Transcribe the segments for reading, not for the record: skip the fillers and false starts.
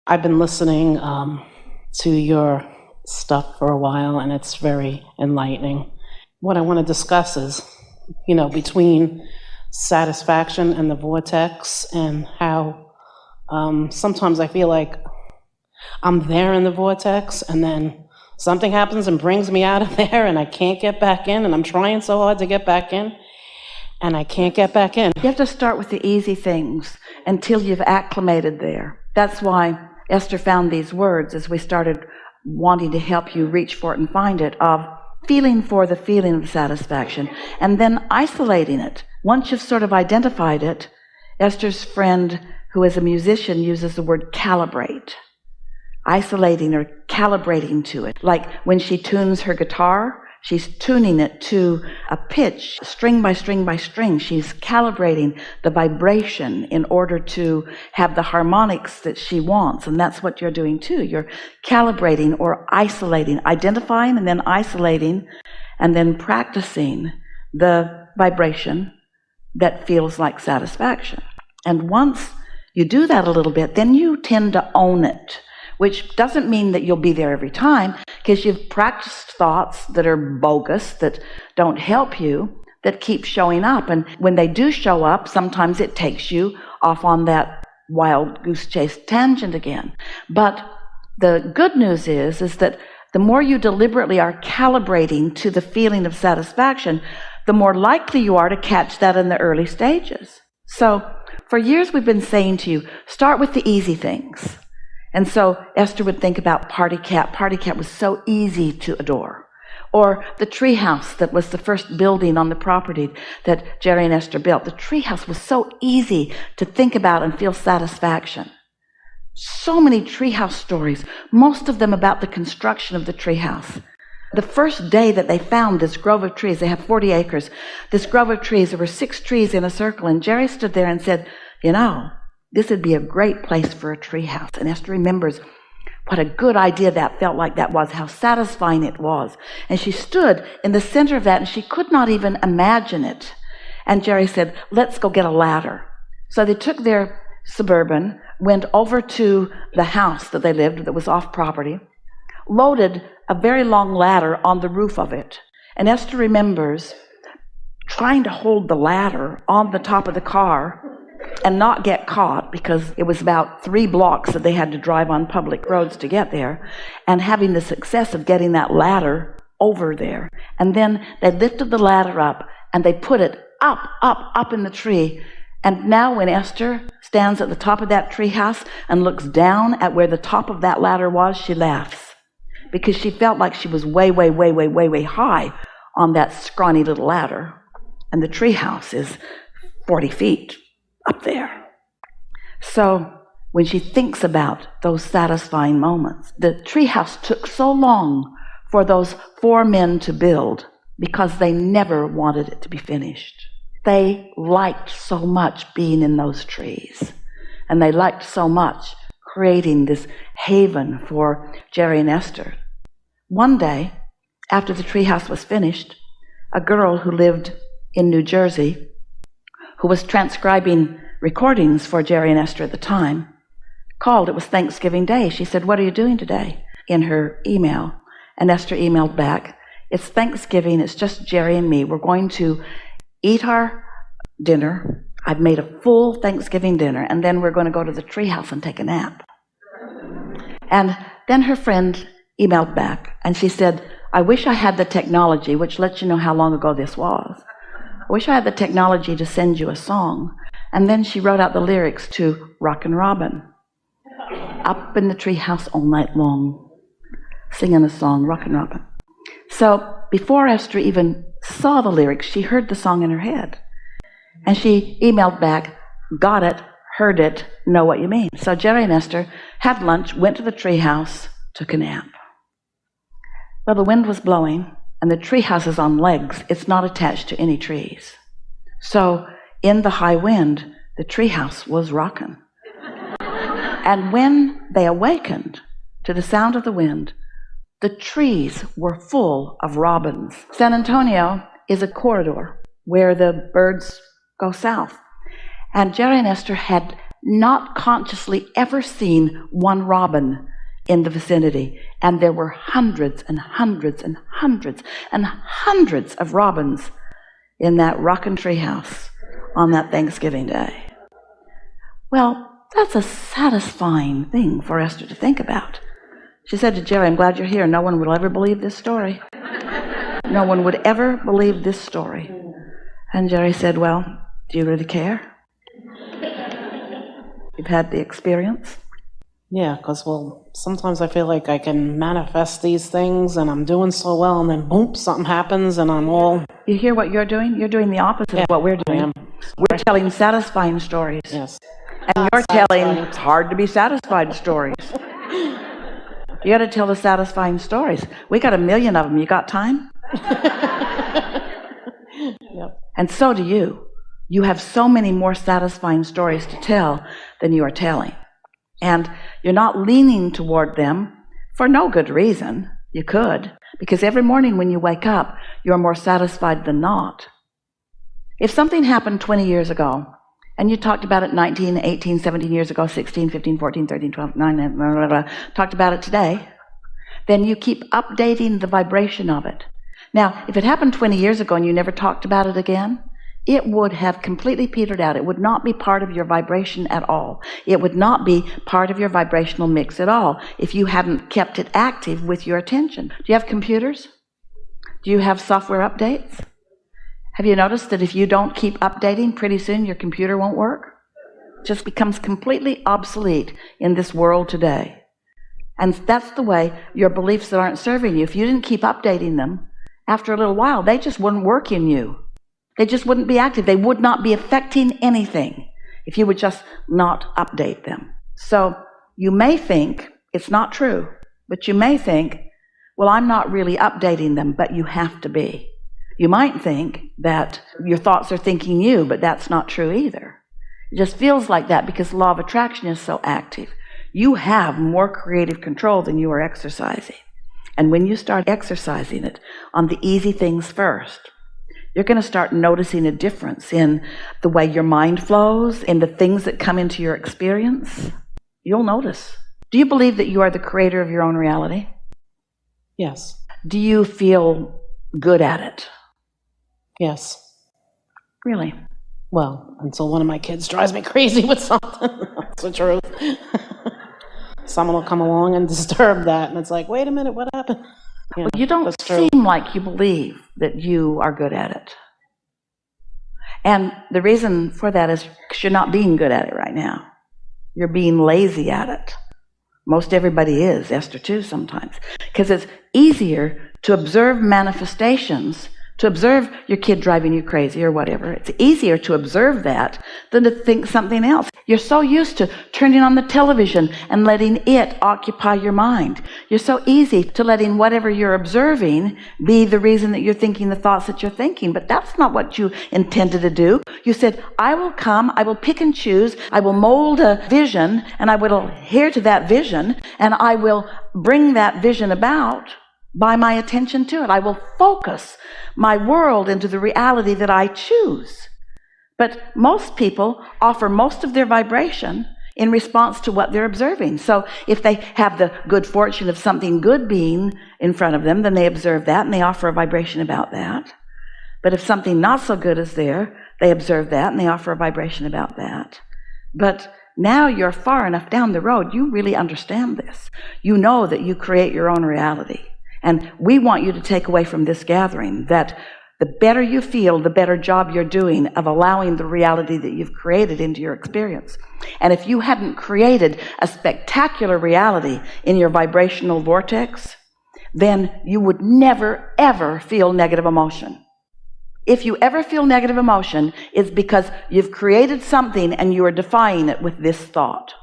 I've been listening to your stuff for a while, and it's very enlightening. What I want to discuss is, between satisfaction and the vortex, and how sometimes I feel like I'm there in the vortex, and then something happens and brings me out of there, and I can't get back in, and I'm trying so hard to get back in, and I can't get back in. You have to start with the easy things until you've acclimated there. That's why Esther found these words as we started wanting to help you reach for it and find it, of feeling for the feeling of satisfaction and then isolating it. Once you've sort of identified it, Esther's friend, who is a musician, uses the word calibrate. Isolating or calibrating to it. Like when she tunes her guitar, she's tuning it to a pitch, string by string by string. She's calibrating the vibration in order to have the harmonics that she wants. And that's what you're doing too. You're calibrating or isolating, identifying and then isolating, and then practicing the vibration that feels like satisfaction. And once you do that a little bit, then you tend to own it. Which doesn't mean that you'll be there every time, because you've practiced thoughts that are bogus, that don't help you, that keep showing up. And when they do show up, sometimes it takes you off on that wild goose chase tangent again. But the good news is that the more you deliberately are calibrating to the feeling of satisfaction, the more likely you are to catch that in the early stages. So for years we've been saying to you, start with the easy things. And so Esther would think about Party Cat. Party Cat was so easy to adore. Or the treehouse that was the first building on the property that Jerry and Esther built. The treehouse was so easy to think about and feel satisfaction. So many treehouse stories, most of them about the construction of the treehouse. The first day that they found this grove of trees, they have 40 acres, this grove of trees, there were 6 trees in a circle, and Jerry stood there and said, this would be a great place for a treehouse. And Esther remembers what a good idea that felt like that was, how satisfying it was. And she stood in the center of that, and she could not even imagine it. And Jerry said, let's go get a ladder. So they took their Suburban, went over to the house that they lived that was off property, loaded a very long ladder on the roof of it. And Esther remembers trying to hold the ladder on the top of the car and not get caught, because it was about 3 blocks that they had to drive on public roads to get there, and having the success of getting that ladder over there. And then they lifted the ladder up and they put it up in the tree. And now when Esther stands at the top of that tree house and looks down at where the top of that ladder was, she laughs, because she felt like she was way, way, way, way, way, way high on that scrawny little ladder. And the tree house is 40 feet up there. So when she thinks about those satisfying moments, the treehouse took so long for those 4 men to build because they never wanted it to be finished. They liked so much being in those trees, and they liked so much creating this haven for Jerry and Esther. One day, after the treehouse was finished, a girl who lived in New Jersey, who was transcribing recordings for Jerry and Esther at the time, called. It was Thanksgiving Day. She said, "What are you doing today?" in her email. And Esther emailed back, "It's Thanksgiving. It's just Jerry and me. We're going to eat our dinner. I've made a full Thanksgiving dinner, and then we're going to go to the treehouse and take a nap." And then her friend emailed back, and she said, "I wish I had the technology," which lets you know how long ago this was. "I wish I had the technology to send you a song." And then she wrote out the lyrics to Rockin' Robin. Up in the treehouse all night long, singing the song, Rockin' Robin. So before Esther even saw the lyrics, she heard the song in her head. And she emailed back, "Got it, heard it, know what you mean." So Jerry and Esther had lunch, went to the treehouse, took a nap. Well, the wind was blowing, and the treehouse is on legs. It's not attached to any trees. So in the high wind, the treehouse was rocking. And when they awakened to the sound of the wind, the trees were full of robins. San Antonio is a corridor where the birds go south. And Jerry and Esther had not consciously ever seen one robin in the vicinity. And there were hundreds and hundreds and hundreds and hundreds of robins in that rockin' tree house on that Thanksgiving Day. Well, that's a satisfying thing for Esther to think about. She said to Jerry, I'm glad you're here. No one will ever believe this story. No one would ever believe this story. And Jerry said, well, do you really care? You've had the experience? Yeah, because, well, sometimes I feel like I can manifest these things and I'm doing so well, and then boom, something happens and I'm all... You hear what you're doing? You're doing the opposite of what we're doing. We're telling satisfying stories. Yes. And you're telling it's hard to be satisfied stories. You got to tell the satisfying stories. We got 1 million of them. You got time? Yep. And so do you. You have so many more satisfying stories to tell than you are telling. And you're not leaning toward them for no good reason. You could, because every morning when you wake up, you're more satisfied than not. If something happened 20 years ago, and you talked about it 19, 18, 17 years ago, 16, 15, 14, 13, 12, 9, blah, blah, blah, talked about it today, then you keep updating the vibration of it. Now, if it happened 20 years ago and you never talked about it again, it would have completely petered out. It would not be part of your vibration at all. It would not be part of your vibrational mix at all if you hadn't kept it active with your attention. Do you have computers? Do you have software updates? Have you noticed that if you don't keep updating, pretty soon your computer won't work? It just becomes completely obsolete in this world today. And that's the way your beliefs that aren't serving you, if you didn't keep updating them, after a little while, they just wouldn't work in you. They just wouldn't be active. They would not be affecting anything if you would just not update them. So you may think, it's not true, but you may think, well, I'm not really updating them, but you have to be. You might think that your thoughts are thinking you, but that's not true either. It just feels like that because the law of attraction is so active. You have more creative control than you are exercising. And when you start exercising it on the easy things first, you're going to start noticing a difference in the way your mind flows, in the things that come into your experience. You'll notice. Do you believe that you are the creator of your own reality? Yes. Do you feel good at it? Yes. Really? Well, until one of my kids drives me crazy with something. That's the truth. Someone will come along and disturb that, and it's like, wait a minute, what happened? Well, you don't seem like you believe that you are good at it. And the reason for that is because you're not being good at it right now. You're being lazy at it. Most everybody is, Esther too sometimes. Because it's easier to observe manifestations, to observe your kid driving you crazy or whatever. It's easier to observe that than to think something else. You're so used to turning on the television and letting it occupy your mind. You're so easy to letting whatever you're observing be the reason that you're thinking the thoughts that you're thinking. But that's not what you intended to do. You said, I will come, I will pick and choose, I will mold a vision, and I will adhere to that vision, and I will bring that vision about by my attention to it. I will focus my world into the reality that I choose. But most people offer most of their vibration in response to what they're observing. So if they have the good fortune of something good being in front of them, then they observe that and they offer a vibration about that. But if something not so good is there, they observe that and they offer a vibration about that. But now you're far enough down the road, you really understand this. You know that you create your own reality. And we want you to take away from this gathering that the better you feel, the better job you're doing of allowing the reality that you've created into your experience. And if you hadn't created a spectacular reality in your vibrational vortex, then you would never, ever feel negative emotion. If you ever feel negative emotion, it's because you've created something and you are defying it with this thought.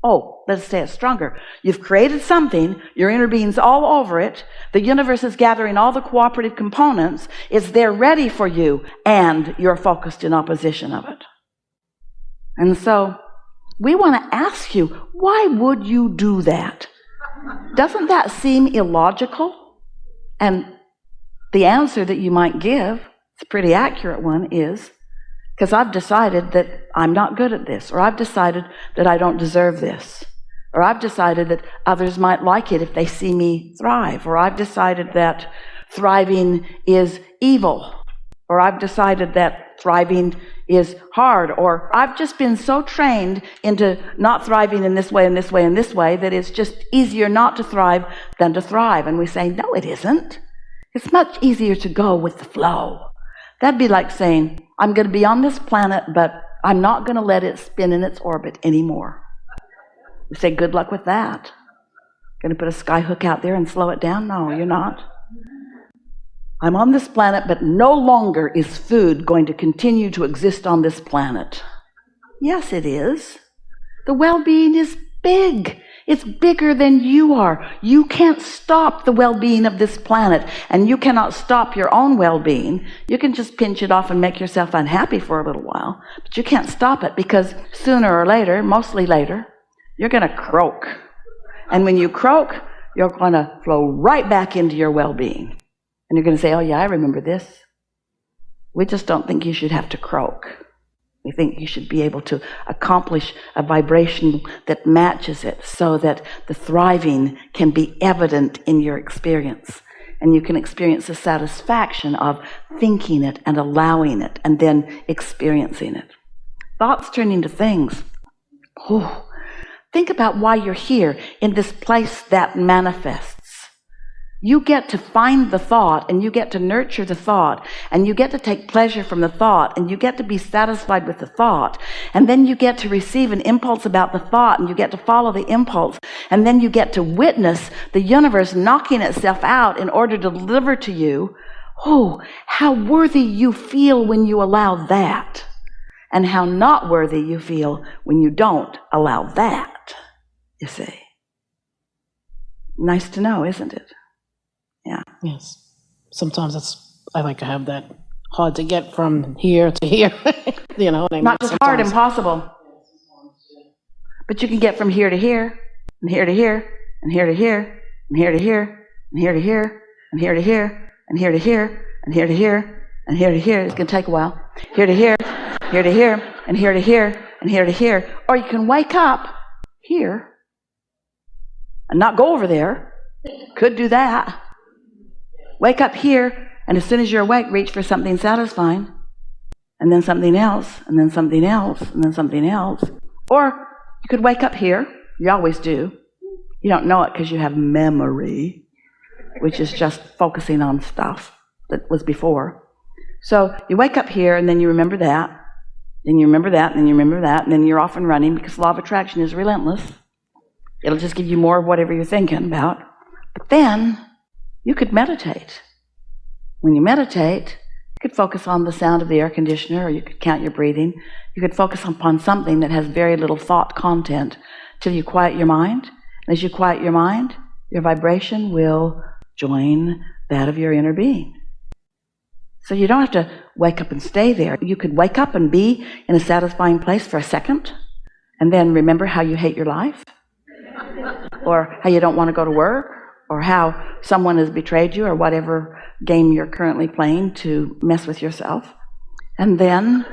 Oh, let's say it stronger. You've created something, your inner being's all over it, the universe is gathering all the cooperative components, it's there ready for you, and you're focused in opposition of it. And so, we want to ask you, why would you do that? Doesn't that seem illogical? And the answer that you might give, it's a pretty accurate one, is because I've decided that I'm not good at this, or I've decided that I don't deserve this, or I've decided that others might like it if they see me thrive, or I've decided that thriving is evil, or I've decided that thriving is hard, or I've just been so trained into not thriving in this way and this way and this way that it's just easier not to thrive than to thrive. And we say, no, it isn't. It's much easier to go with the flow. That'd be like saying, I'm going to be on this planet, but I'm not going to let it spin in its orbit anymore. We say, good luck with that. Going to put a sky hook out there and slow it down? No, you're not. I'm on this planet, but no longer is food going to continue to exist on this planet. Yes, it is. The well-being is big. It's bigger than you are. You can't stop the well-being of this planet, and you cannot stop your own well-being. You can just pinch it off and make yourself unhappy for a little while, but you can't stop it, because sooner or later, mostly later, you're going to croak. And when you croak, you're going to flow right back into your well-being. And you're going to say, oh yeah, I remember this. We just don't think you should have to croak. We think you should be able to accomplish a vibration that matches it, so that the thriving can be evident in your experience. And you can experience the satisfaction of thinking it and allowing it and then experiencing it. Thoughts turn into things. Oh, think about why you're here in this place that manifests. You get to find the thought, and you get to nurture the thought, and you get to take pleasure from the thought, and you get to be satisfied with the thought, and then you get to receive an impulse about the thought, and you get to follow the impulse, and then you get to witness the universe knocking itself out in order to deliver to you. Oh, how worthy you feel when you allow that, and how not worthy you feel when you don't allow that, you see. Nice to know, isn't it? Yeah. Yes. Sometimes I like to have that hard to get from here to here. You know what I mean? Not just hard, impossible. But you can get from here to here, and here to here, and here to here, and here to here, and here to here, and here to here, and here to here, and here to here, and here to here. It's going to take a while. Here to here, here to here, and here to here, and here to here. Or you can wake up here and not go over there. Could do that. Wake up here, and as soon as you're awake, reach for something satisfying, and then something else, and then something else, and then something else. Or you could wake up here. You always do. You don't know it because you have memory, which is just focusing on stuff that was before. So you wake up here, and then you remember that, then you remember that, and then you remember that, and then you're off and running, because law of attraction is relentless. It'll just give you more of whatever you're thinking about. But then you could meditate. When you meditate, you could focus on the sound of the air conditioner, or you could count your breathing. You could focus upon something that has very little thought content till you quiet your mind. And as you quiet your mind, your vibration will join that of your inner being. So you don't have to wake up and stay there. You could wake up and be in a satisfying place for a second, and then remember how you hate your life, or how you don't want to go to work, or how someone has betrayed you, or whatever game you're currently playing to mess with yourself. And then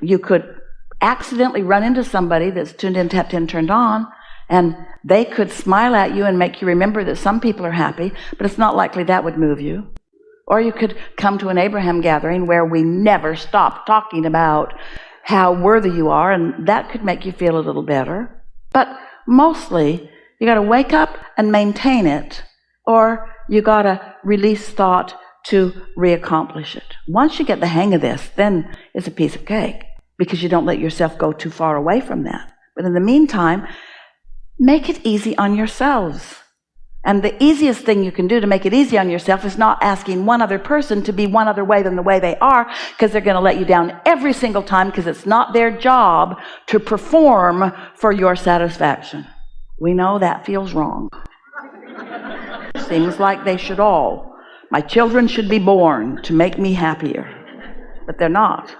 you could accidentally run into somebody that's tuned in, tapped in, turned on, and they could smile at you and make you remember that some people are happy, but it's not likely that would move you. Or you could come to an Abraham gathering where we never stop talking about how worthy you are, and that could make you feel a little better. But mostly, you got to wake up and maintain it, or you got to release thought to reaccomplish it. Once you get the hang of this, then it's a piece of cake, because you don't let yourself go too far away from that. But in the meantime, make it easy on yourselves. And the easiest thing you can do to make it easy on yourself is not asking one other person to be one other way than the way they are, because they're going to let you down every single time, because it's not their job to perform for your satisfaction. We know that feels wrong. Seems like they should all. My children should be born to make me happier. But they're not.